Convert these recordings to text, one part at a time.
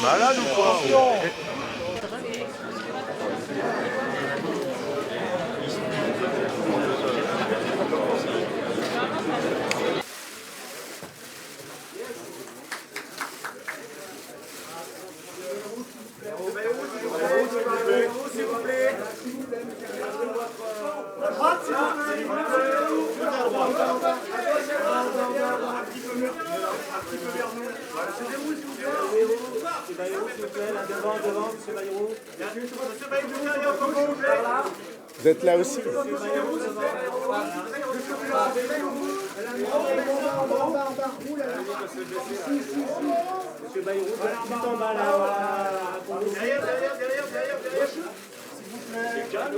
Malade ou quoi? S'il vous plaît. Vous êtes là aussi?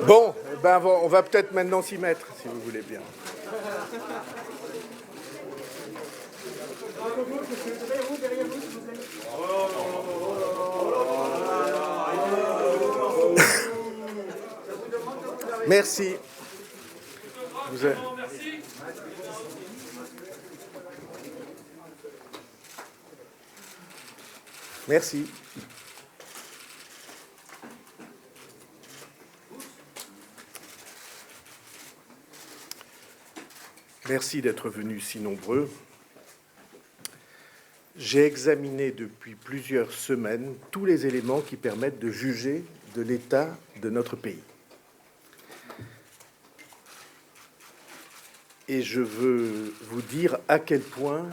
Bon, ben on va peut-être maintenant s'y mettre, si vous voulez bien. Merci. Vous êtes... Merci. Merci d'être venus si nombreux. J'ai examiné depuis plusieurs semaines tous les éléments qui permettent de juger de l'état de notre pays. Et je veux vous dire à quel point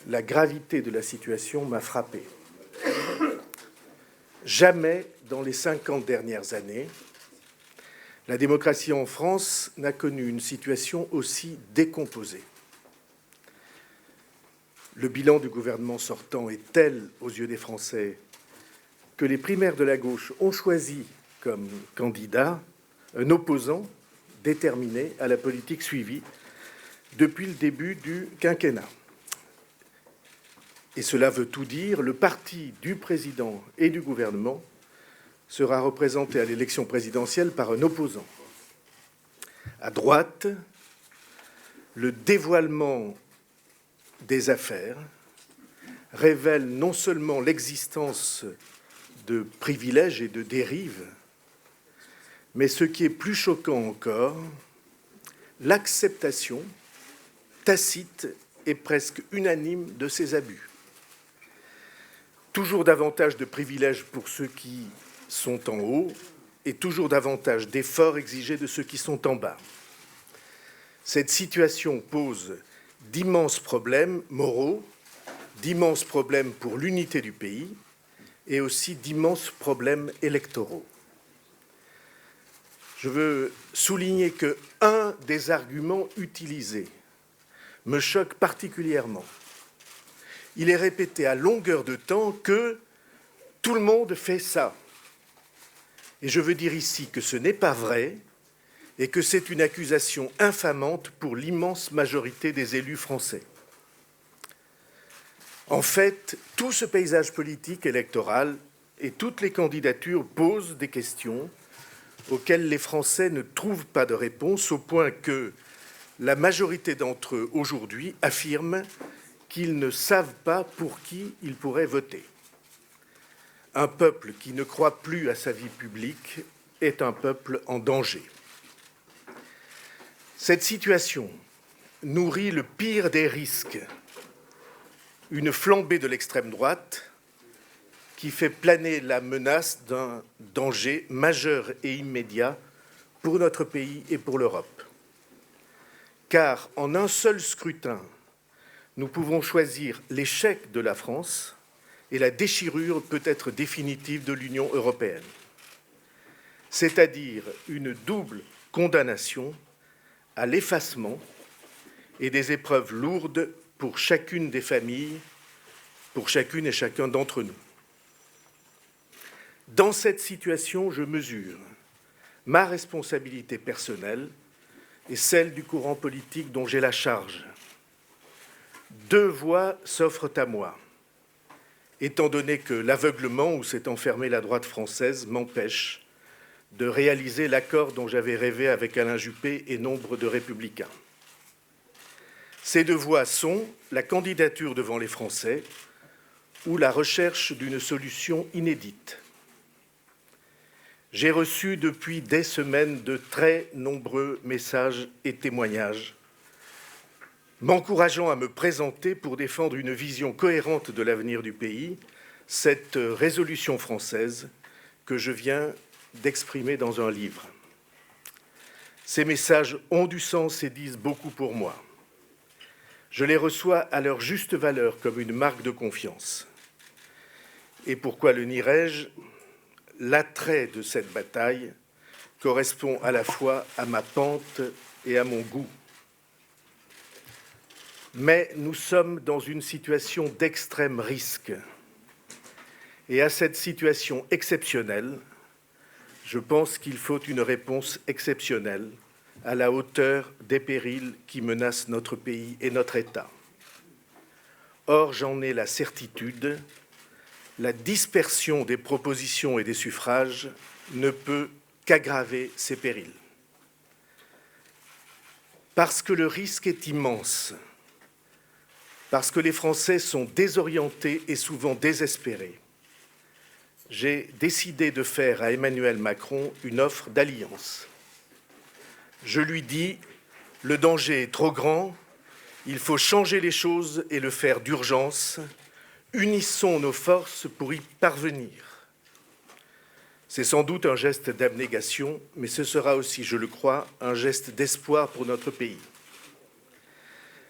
la gravité de la situation m'a frappé. Jamais dans les 50 dernières années, la démocratie en France n'a connu une situation aussi décomposée. Le bilan du gouvernement sortant est tel aux yeux des Français que les primaires de la gauche ont choisi comme candidat un opposant déterminé à la politique suivie depuis le début du quinquennat. Et cela veut tout dire, le parti du président et du gouvernement sera représenté à l'élection présidentielle par un opposant. À droite, le dévoilement des affaires révèle non seulement l'existence de privilèges et de dérives, mais ce qui est plus choquant encore, l'acceptation tacite et presque unanime de ces abus. Toujours davantage de privilèges pour ceux qui sont en haut et toujours davantage d'efforts exigés de ceux qui sont en bas. Cette situation pose d'immenses problèmes moraux, d'immenses problèmes pour l'unité du pays et aussi d'immenses problèmes électoraux. Je veux souligner qu'un des arguments utilisés me choque particulièrement. Il est répété à longueur de temps que tout le monde fait ça. Et je veux dire ici que ce n'est pas vrai et que c'est une accusation infamante pour l'immense majorité des élus français. En fait, tout ce paysage politique électoral et toutes les candidatures posent des questions auxquelles les Français ne trouvent pas de réponse, au point que la majorité d'entre eux aujourd'hui affirment qu'ils ne savent pas pour qui ils pourraient voter. Un peuple qui ne croit plus à sa vie publique est un peuple en danger. Cette situation nourrit le pire des risques, une flambée de l'extrême droite qui fait planer la menace d'un danger majeur et immédiat pour notre pays et pour l'Europe. Car en un seul scrutin, nous pouvons choisir l'échec de la France et la déchirure peut-être définitive de l'Union européenne, c'est-à-dire une double condamnation à l'effacement et des épreuves lourdes pour chacune des familles, pour chacune et chacun d'entre nous. Dans cette situation, je mesure ma responsabilité personnelle et celle du courant politique dont j'ai la charge. Deux voies s'offrent à moi, étant donné que l'aveuglement où s'est enfermée la droite française m'empêche de réaliser l'accord dont j'avais rêvé avec Alain Juppé et nombre de républicains. Ces deux voies sont la candidature devant les Français ou la recherche d'une solution inédite. J'ai reçu depuis des semaines de très nombreux messages et témoignages m'encourageant à me présenter pour défendre une vision cohérente de l'avenir du pays, cette résolution française que je viens d'exprimer dans un livre. Ces messages ont du sens et disent beaucoup pour moi. Je les reçois à leur juste valeur comme une marque de confiance. Et pourquoi le nierais-je ? L'attrait de cette bataille correspond à la fois à ma pente et à mon goût. Mais nous sommes dans une situation d'extrême risque. Et à cette situation exceptionnelle, je pense qu'il faut une réponse exceptionnelle à la hauteur des périls qui menacent notre pays et notre État. Or, j'en ai la certitude, la dispersion des propositions et des suffrages ne peut qu'aggraver ces périls. Parce que le risque est immense, parce que les Français sont désorientés et souvent désespérés, j'ai décidé de faire à Emmanuel Macron une offre d'alliance. Je lui dis, le danger est trop grand, il faut changer les choses et le faire d'urgence. Unissons nos forces pour y parvenir. C'est sans doute un geste d'abnégation, mais ce sera aussi, je le crois, un geste d'espoir pour notre pays.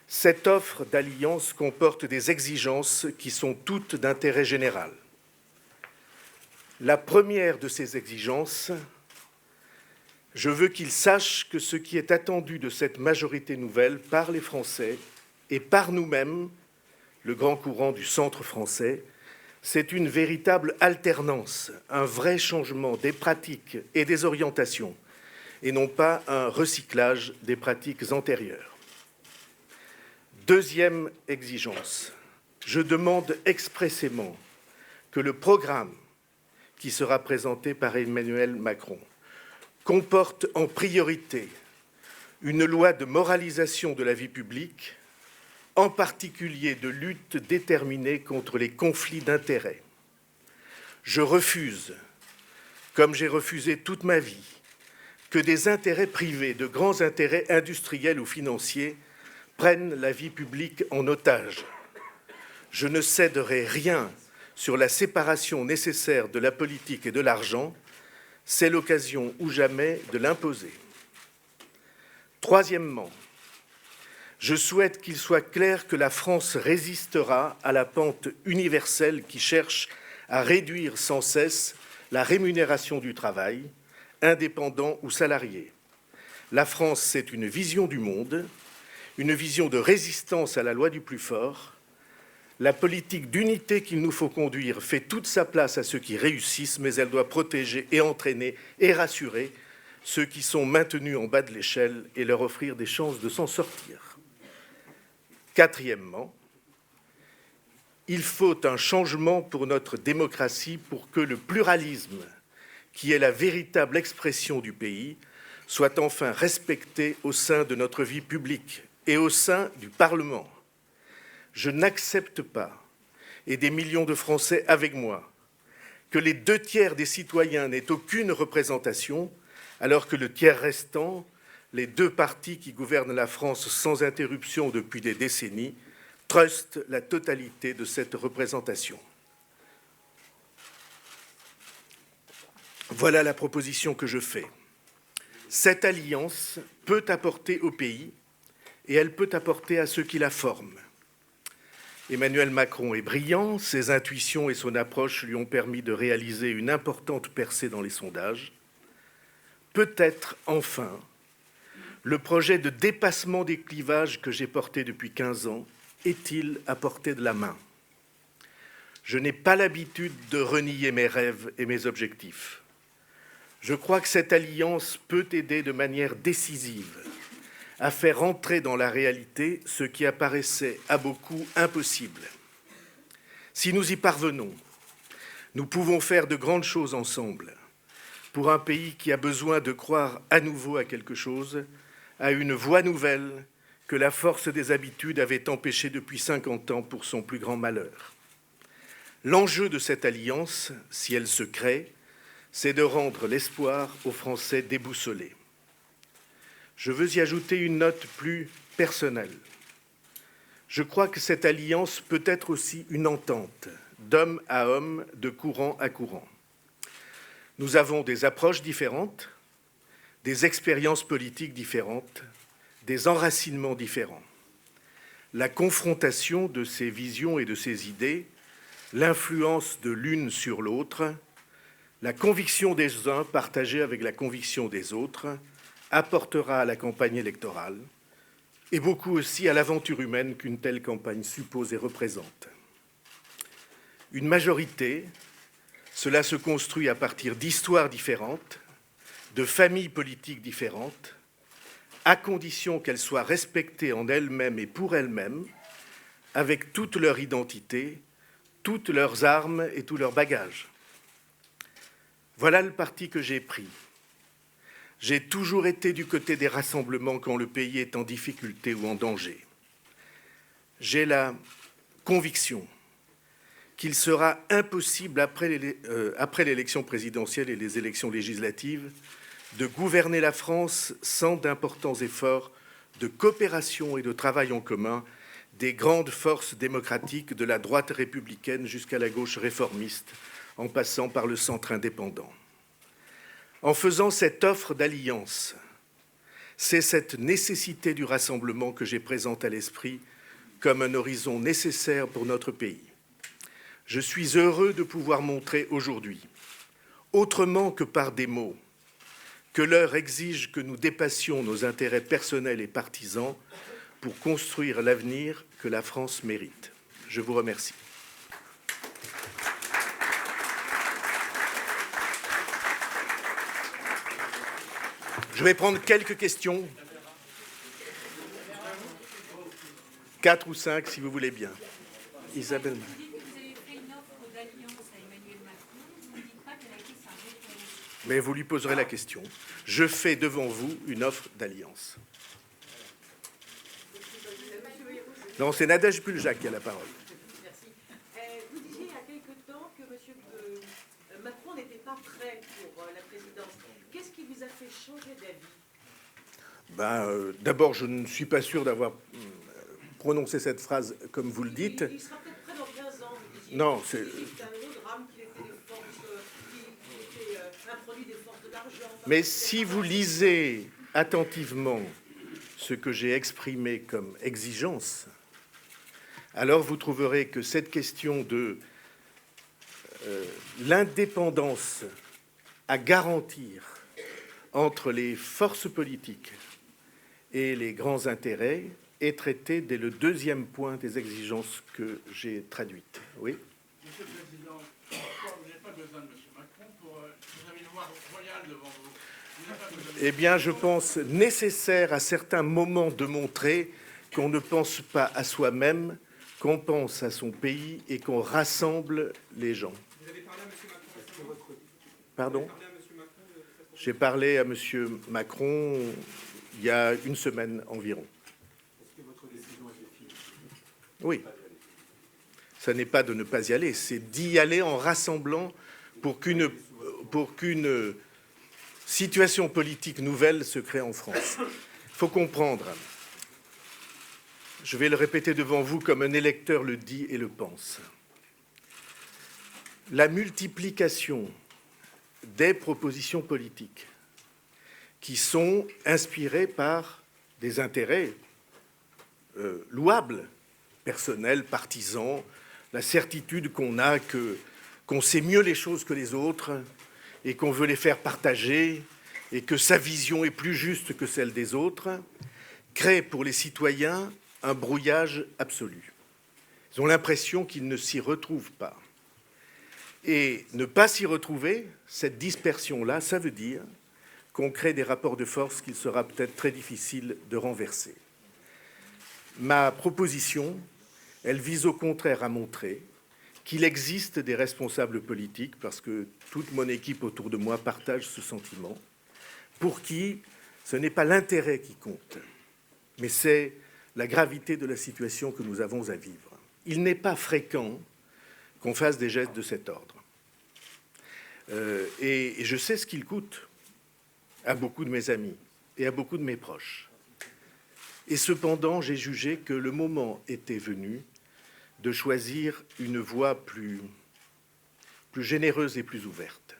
Cette offre d'alliance comporte des exigences qui sont toutes d'intérêt général. La première de ces exigences, je veux qu'ils sachent que ce qui est attendu de cette majorité nouvelle par les Français et par nous-mêmes, le grand courant du centre français, c'est une véritable alternance, un vrai changement des pratiques et des orientations, et non pas un recyclage des pratiques antérieures. Deuxième exigence, je demande expressément que le programme qui sera présenté par Emmanuel Macron comporte en priorité une loi de moralisation de la vie publique, en particulier de lutte déterminée contre les conflits d'intérêts. Je refuse, comme j'ai refusé toute ma vie, que des intérêts privés, de grands intérêts industriels ou financiers, prennent la vie publique en otage. Je ne céderai rien sur la séparation nécessaire de la politique et de l'argent. C'est l'occasion ou jamais de l'imposer. Troisièmement, je souhaite qu'il soit clair que la France résistera à la pente universelle qui cherche à réduire sans cesse la rémunération du travail, indépendant ou salarié. La France, c'est une vision du monde, une vision de résistance à la loi du plus fort. La politique d'unité qu'il nous faut conduire fait toute sa place à ceux qui réussissent, mais elle doit protéger et entraîner et rassurer ceux qui sont maintenus en bas de l'échelle et leur offrir des chances de s'en sortir. Quatrièmement, il faut un changement pour notre démocratie pour que le pluralisme, qui est la véritable expression du pays, soit enfin respecté au sein de notre vie publique et au sein du Parlement. Je n'accepte pas, et des millions de Français avec moi, que les 2/3 des citoyens n'aient aucune représentation, alors que le tiers restant, les 2 partis qui gouvernent la France sans interruption depuis des décennies, trustent la totalité de cette représentation. Voilà la proposition que je fais. Cette alliance peut apporter au pays et elle peut apporter à ceux qui la forment. Emmanuel Macron est brillant, ses intuitions et son approche lui ont permis de réaliser une importante percée dans les sondages. Peut-être enfin le projet de dépassement des clivages que j'ai porté depuis 15 ans est-il à portée de la main ? Je n'ai pas l'habitude de renier mes rêves et mes objectifs. Je crois que cette alliance peut aider de manière décisive à faire entrer dans la réalité ce qui apparaissait à beaucoup impossible. Si nous y parvenons, nous pouvons faire de grandes choses ensemble pour un pays qui a besoin de croire à nouveau à quelque chose, à une voie nouvelle que la force des habitudes avait empêchée depuis 50 ans pour son plus grand malheur. L'enjeu de cette alliance, si elle se crée, c'est de rendre l'espoir aux Français déboussolés. Je veux y ajouter une note plus personnelle. Je crois que cette alliance peut être aussi une entente, d'homme à homme, de courant à courant. Nous avons des approches différentes, des expériences politiques différentes, des enracinements différents. La confrontation de ces visions et de ces idées, l'influence de l'une sur l'autre, la conviction des uns partagée avec la conviction des autres apportera à la campagne électorale et beaucoup aussi à l'aventure humaine qu'une telle campagne suppose et représente. Une majorité, cela se construit à partir d'histoires différentes, de familles politiques différentes, à condition qu'elles soient respectées en elles-mêmes et pour elles-mêmes, avec toute leur identité, toutes leurs armes et tous leurs bagages. Voilà le parti que j'ai pris. J'ai toujours été du côté des rassemblements quand le pays est en difficulté ou en danger. J'ai la conviction qu'il sera impossible, après l'élection présidentielle et les élections législatives, de gouverner la France sans d'importants efforts de coopération et de travail en commun des grandes forces démocratiques de la droite républicaine jusqu'à la gauche réformiste, en passant par le centre indépendant. En faisant cette offre d'alliance, c'est cette nécessité du rassemblement que j'ai présente à l'esprit comme un horizon nécessaire pour notre pays. Je suis heureux de pouvoir montrer aujourd'hui, autrement que par des mots, que l'heure exige que nous dépassions nos intérêts personnels et partisans pour construire l'avenir que la France mérite. Je vous remercie. Je vais prendre quelques questions. 4 ou 5, si vous voulez bien. Isabelle. Vous dites que vous avez fait une offre d'alliance à Emmanuel Macron. Vous ne dites pas qu'elle a été sa réponse. Mais vous lui poserez la question. Je fais devant vous une offre d'alliance. Non, c'est Nadège Buljac qui a la parole. Merci. Vous disiez il y a quelque temps que M. Macron n'était pas prêt pour la présidence. Qu'est-ce qui vous a fait changer d'avis? D'abord, je ne suis pas sûr d'avoir prononcé cette phrase comme vous le dites. Il sera peut-être prêt dans 15 ans. Vous disiez. Non, c'est un autre drame qu'il était des forces, qu'il était un produit des forces de l'argent. Mais si vous lisez attentivement ce que j'ai exprimé comme exigence, alors vous trouverez que cette question de l'indépendance à garantir entre les forces politiques et les grands intérêts est traitée dès le deuxième point des exigences que j'ai traduites. Oui. Monsieur le Président, pourquoi vous n'avez pas besoin de M. Macron pour... vous avez une voix royale devant vous. Vous n'avez pas besoin de... Eh bien, je pense nécessaire à certains moments de montrer qu'on ne pense pas à soi-même, qu'on pense à son pays et qu'on rassemble les gens. Vous avez parlé à M. Macron. Pardon ? Vous avez parlé à M. Macron de cette façon. J'ai parlé à M. Macron il y a une semaine environ. Est-ce que votre décision est finie? Oui. Ça n'est pas de ne pas y aller, c'est d'y aller en rassemblant pour qu'une situation politique nouvelle se crée en France. Il faut comprendre, je vais le répéter devant vous comme un électeur le dit et le pense. La multiplication des propositions politiques qui sont inspirées par des intérêts louables, personnels, partisans, la certitude qu'on a qu'on sait mieux les choses que les autres et qu'on veut les faire partager et que sa vision est plus juste que celle des autres, crée pour les citoyens un brouillage absolu. Ils ont l'impression qu'ils ne s'y retrouvent pas. Et ne pas s'y retrouver, cette dispersion-là, ça veut dire qu'on crée des rapports de force qu'il sera peut-être très difficile de renverser. Ma proposition, elle vise au contraire à montrer qu'il existe des responsables politiques, parce que toute mon équipe autour de moi partage ce sentiment, pour qui ce n'est pas l'intérêt qui compte, mais c'est la gravité de la situation que nous avons à vivre. Il n'est pas fréquent qu'on fasse des gestes de cet ordre. Et je sais ce qu'il coûte à beaucoup de mes amis et à beaucoup de mes proches. Et cependant, j'ai jugé que le moment était venu de choisir une voie plus généreuse et plus ouverte.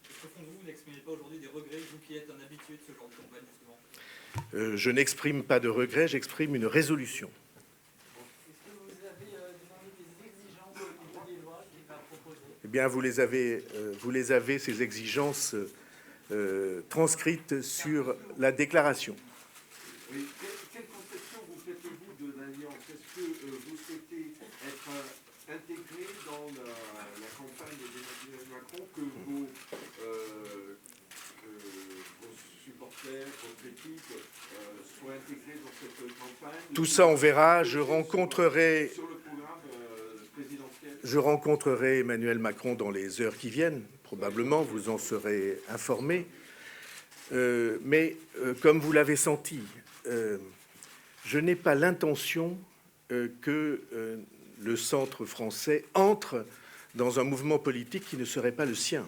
Est-ce qu'au fond de vous n'exprimez pas aujourd'hui des regrets, vous qui êtes un habitué de ce genre de campagne, justement? Je n'exprime pas de regrets, j'exprime une résolution. Est-ce que vous avez demandé des exigences au projet de loi qui va proposer? Eh bien, vous les avez ces exigences transcrites sur la déclaration. Oui. Quelle conception vous faites-vous de l'Alliance? Est-ce que vous souhaitez être intégré dans la campagne d'Emmanuel Macron, que vos supporters, votre équipe soient intégrés dans cette campagne? Tout ça, on verra. Sur le programme présidentiel. Je rencontrerai Emmanuel Macron dans les heures qui viennent. Probablement, vous en serez informés. Mais comme vous l'avez senti, je n'ai pas l'intention que le centre français entre dans un mouvement politique qui ne serait pas le sien.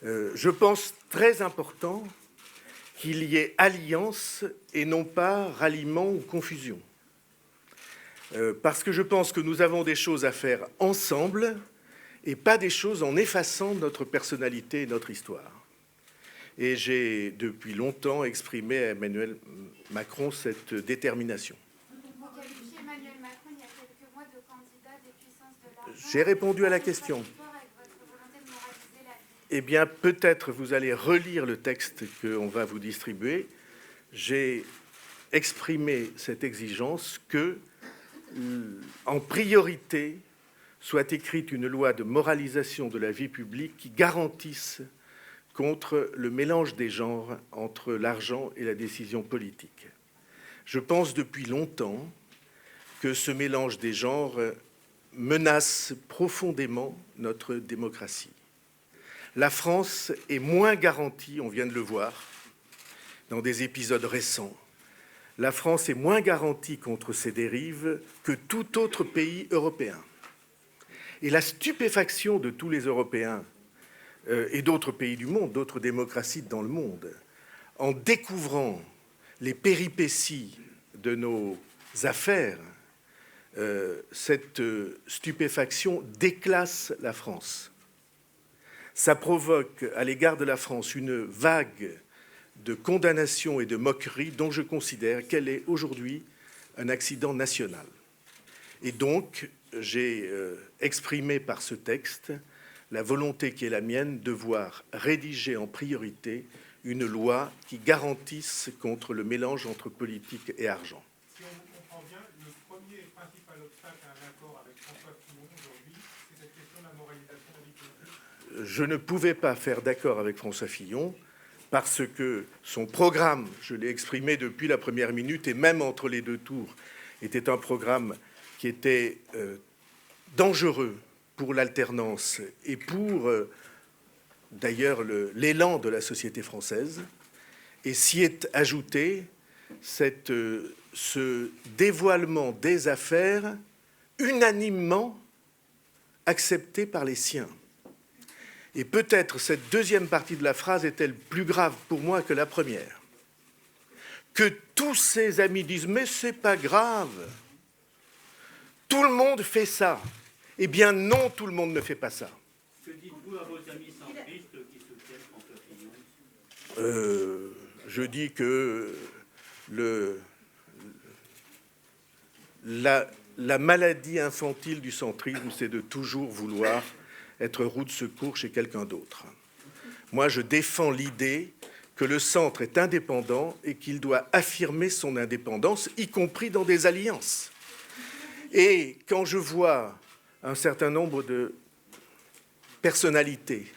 Je pense très important qu'il y ait alliance et non pas ralliement ou confusion. Parce que je pense que nous avons des choses à faire ensemble et pas des choses en effaçant notre personnalité et notre histoire. Et j'ai depuis longtemps exprimé à Emmanuel Macron cette détermination. Vous qualifiez Emmanuel Macron il y a quelques mois de candidat des puissances de l'argent. J'ai répondu à la question. Eh bien, peut-être vous allez relire le texte qu'on va vous distribuer. J'ai exprimé cette exigence que, en priorité, soit écrite une loi de moralisation de la vie publique qui garantisse contre le mélange des genres entre l'argent et la décision politique. Je pense depuis longtemps que ce mélange des genres menace profondément notre démocratie. La France est moins garantie, on vient de le voir dans des épisodes récents, la France est moins garantie contre ces dérives que tout autre pays européen. Et la stupéfaction de tous les Européens et d'autres pays du monde, d'autres démocraties dans le monde, en découvrant les péripéties de nos affaires, cette stupéfaction déclasse la France. Ça provoque à l'égard de la France une vague de condamnation et de moquerie dont je considère qu'elle est aujourd'hui un accident national. Et donc, j'ai exprimé par ce texte la volonté qui est la mienne de voir rédiger en priorité une loi qui garantisse contre le mélange entre politique et argent. Si on vous comprend bien, le premier et principal obstacle à un accord avec François Fillon aujourd'hui, c'est cette question de la moralisation de la vie politique. Je ne pouvais pas faire d'accord avec François Fillon parce que son programme, je l'ai exprimé depuis la première minute et même entre les deux tours, était un programme qui était dangereux pour l'alternance et pour, d'ailleurs, l'élan de la société française. Et s'y est ajouté ce dévoilement des affaires unanimement accepté par les siens. Et peut-être cette deuxième partie de la phrase est-elle plus grave pour moi que la première. Que tous ses amis disent « mais c'est pas grave, tout le monde fait ça ». Eh bien non, tout le monde ne fait pas ça. Que dites-vous à vos amis centristes qui soutiennent François Fillon? Je dis que la maladie infantile du centrisme, c'est de toujours vouloir être roue de secours chez quelqu'un d'autre. Moi, je défends l'idée que le centre est indépendant et qu'il doit affirmer son indépendance, y compris dans des alliances. Et quand je vois un certain nombre de personnalités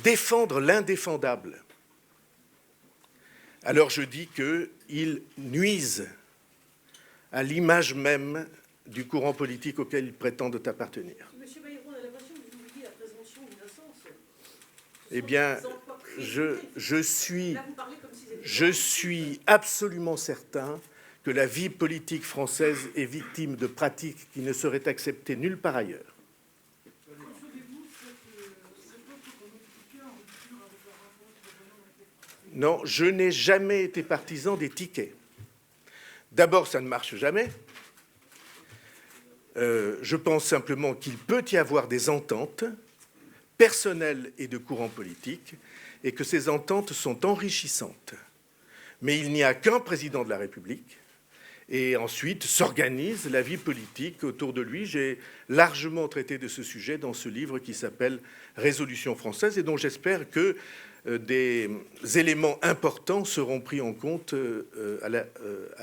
défendre l'indéfendable, alors je dis qu'ils nuisent à l'image même du courant politique auquel ils prétendent appartenir. Monsieur Bayrou, on a l'impression que vous oubliez la présomption d'innocence. Eh bien, je suis absolument certain que que la vie politique française est victime de pratiques qui ne seraient acceptées nulle part ailleurs. Non, je n'ai jamais été partisan des tickets. D'abord, ça ne marche jamais. Je pense simplement qu'il peut y avoir des ententes personnelles et de courant politique, et que ces ententes sont enrichissantes. Mais il n'y a qu'un président de la République, et ensuite s'organise la vie politique autour de lui. J'ai largement traité de ce sujet dans ce livre qui s'appelle « Résolution française » et dont j'espère que des éléments importants seront pris en compte à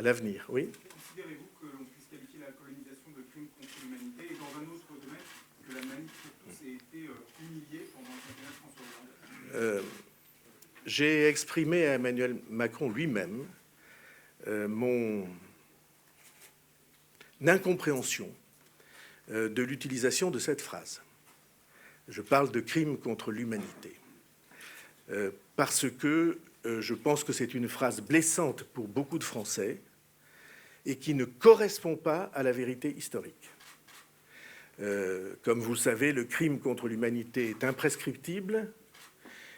l'avenir. Oui. Considérez-vous que l'on puisse qualifier la colonisation de crime contre l'humanité et dans un autre domaine que la manif pour tous ait été humiliée pendant le quinquennat de François Hollande? J'ai exprimé à Emmanuel Macron lui-même mon incompréhension de l'utilisation de cette phrase. Je parle de crime contre l'humanité. Parce que je pense que c'est une phrase blessante pour beaucoup de Français et qui ne correspond pas à la vérité historique. Comme vous le savez, le crime contre l'humanité est imprescriptible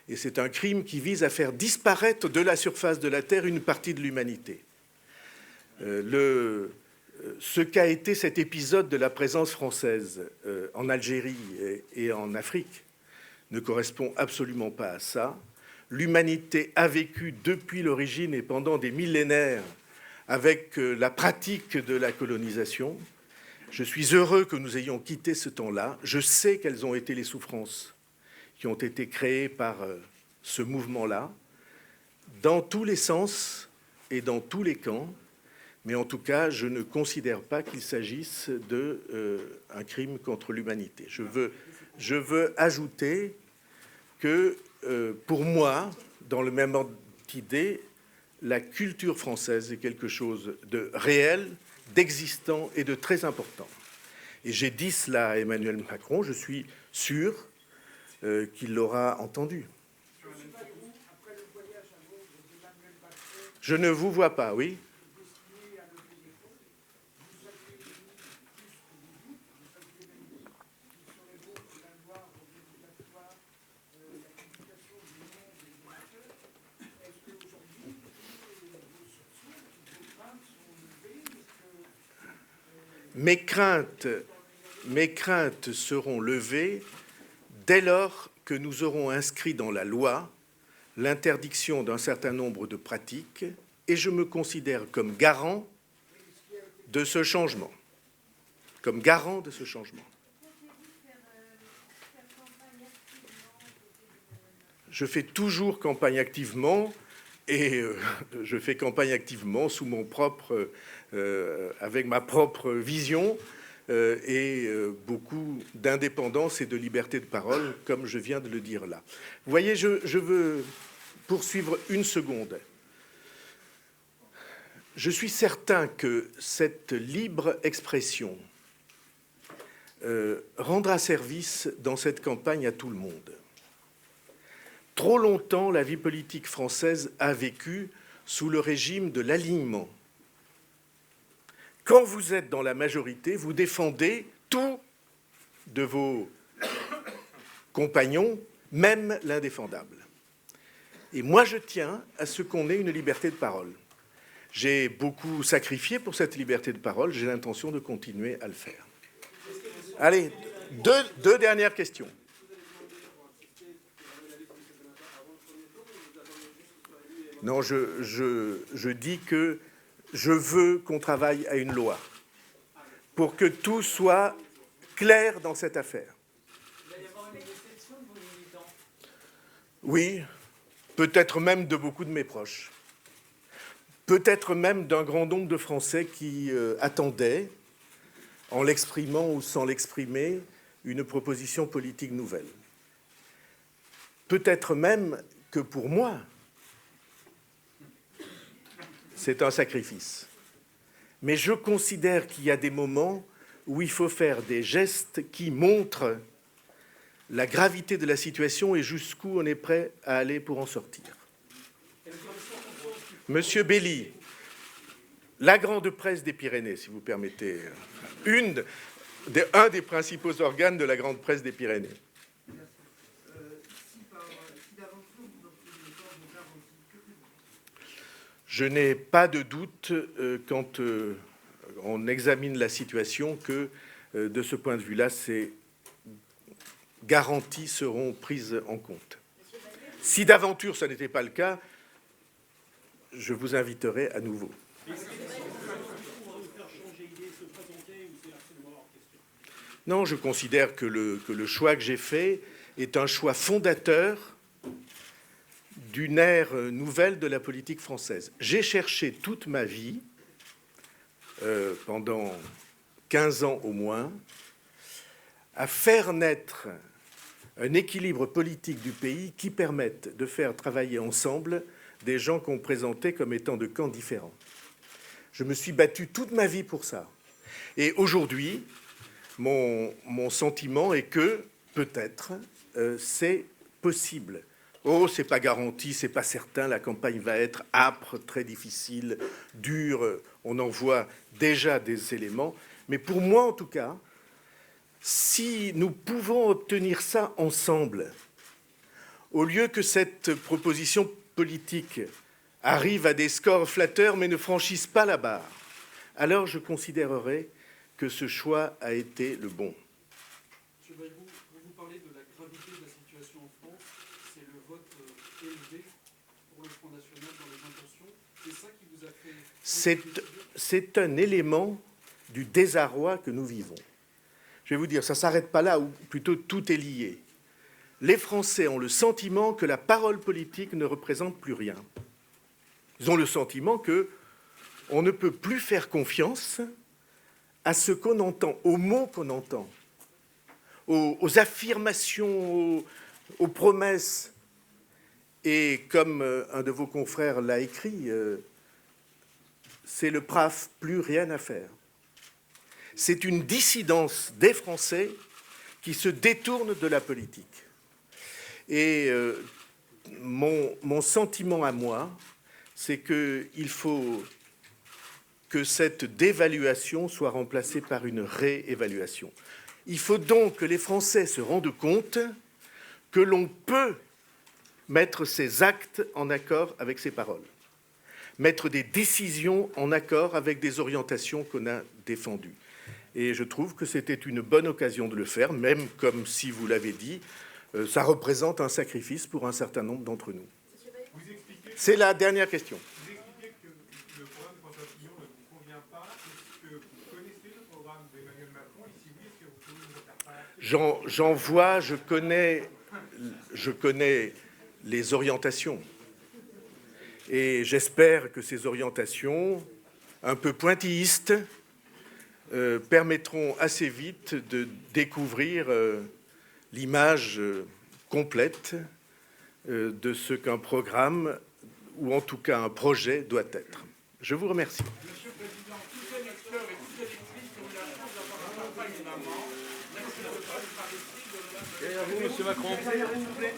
et c'est un crime qui vise à faire disparaître de la surface de la Terre une partie de l'humanité. Ce qu'a été cet épisode de la présence française en Algérie et en Afrique ne correspond absolument pas à ça. L'humanité a vécu depuis l'origine et pendant des millénaires avec la pratique de la colonisation. Je suis heureux que nous ayons quitté ce temps-là. Je sais quelles ont été les souffrances qui ont été créées par ce mouvement-là, dans tous les sens et dans tous les camps. Mais en tout cas, je ne considère pas qu'il s'agisse d'un crime contre l'humanité. Je veux ajouter que, pour moi, dans le même ordre d'idée, la culture française est quelque chose de réel, d'existant et de très important. Et j'ai dit cela à Emmanuel Macron, je suis sûr qu'il l'aura entendu. Je ne vous vois pas, oui ? Mes craintes seront levées dès lors que nous aurons inscrit dans la loi l'interdiction d'un certain nombre de pratiques, et je me considère comme garant de ce changement. Comme garant de ce changement. Je fais toujours campagne activement, et je fais campagne activement sous mon propre... avec ma propre vision et beaucoup d'indépendance et de liberté de parole, comme je viens de le dire là. Vous voyez, je veux poursuivre une seconde. Je suis certain que cette libre expression rendra service dans cette campagne à tout le monde. Trop longtemps, la vie politique française a vécu sous le régime de l'alignement. Quand vous êtes dans la majorité, vous défendez tout de vos compagnons, même l'indéfendable. Et moi, je tiens à ce qu'on ait une liberté de parole. J'ai beaucoup sacrifié pour cette liberté de parole, j'ai l'intention de continuer à le faire. Allez, deux dernières questions. Non, je dis que je veux qu'on travaille à une loi pour que tout soit clair dans cette affaire. Il va y avoir une déception de vos militants. Oui, peut-être même de beaucoup de mes proches. Peut-être même d'un grand nombre de Français qui attendaient, en l'exprimant ou sans l'exprimer, une proposition politique nouvelle. Peut-être même que pour moi, c'est un sacrifice. Mais je considère qu'il y a des moments où il faut faire des gestes qui montrent la gravité de la situation et jusqu'où on est prêt à aller pour en sortir. Monsieur Belli, la grande presse des Pyrénées, si vous permettez, un des principaux organes de la grande presse des Pyrénées. Je n'ai pas de doute quand on examine la situation que, de ce point de vue-là, ces garanties seront prises en compte. Si d'aventure ce n'était pas le cas, je vous inviterai à nouveau. Non, je considère que le choix que j'ai fait est un choix fondateur d'une ère nouvelle de la politique française. J'ai cherché toute ma vie, pendant 15 ans au moins, à faire naître un équilibre politique du pays qui permette de faire travailler ensemble des gens qu'on présentait comme étant de camps différents. Je me suis battu toute ma vie pour ça. Et aujourd'hui, mon sentiment est que, peut-être, c'est possible. Oh, c'est pas garanti, c'est pas certain, la campagne va être âpre, très difficile, dure, on en voit déjà des éléments. Mais pour moi, en tout cas, si nous pouvons obtenir ça ensemble, au lieu que cette proposition politique arrive à des scores flatteurs mais ne franchisse pas la barre, alors je considérerai que ce choix a été le bon. Monsieur Bayrou, vous parlez de la gravité de la situation en France, c'est le vote élevé pour le Front National dans les intentions, c'est ça qui vous a fait... C'est un élément du désarroi que nous vivons. Je vais vous dire, ça ne s'arrête pas là, ou plutôt tout est lié. Les Français ont le sentiment que la parole politique ne représente plus rien. Ils ont le sentiment qu'on ne peut plus faire confiance à ce qu'on entend, aux mots qu'on entend, aux affirmations, aux promesses. Et comme un de vos confrères l'a écrit, c'est le PRAF, plus rien à faire. C'est une dissidence des Français qui se détournent de la politique. Et mon sentiment à moi, c'est qu'il faut que cette dévaluation soit remplacée par une réévaluation. Il faut donc que les Français se rendent compte que l'on peut mettre ses actes en accord avec ses paroles, mettre des décisions en accord avec des orientations qu'on a défendues. Et je trouve que c'était une bonne occasion de le faire, même comme, si vous l'avez dit, ça représente un sacrifice pour un certain nombre d'entre nous. C'est la dernière question. Vous expliquez que le programme de François Fillon ne vous convient pas. Est-ce que vous connaissez le programme d'Emmanuel Macron? Et si oui, est-ce que vous pouvez nous en faire part? J'en vois, je connais les orientations. Et j'espère que ces orientations, un peu pointillistes, permettront assez vite de découvrir l'image complète de ce qu'un programme, ou en tout cas un projet, doit être. Je vous remercie. Monsieur le Président, tous les lecteurs et toutes les lectrices qui ont eu la chance d'avoir un papa et une maman, merci de votre partie de Derrière vous, Monsieur Macron. S'il vous plaît.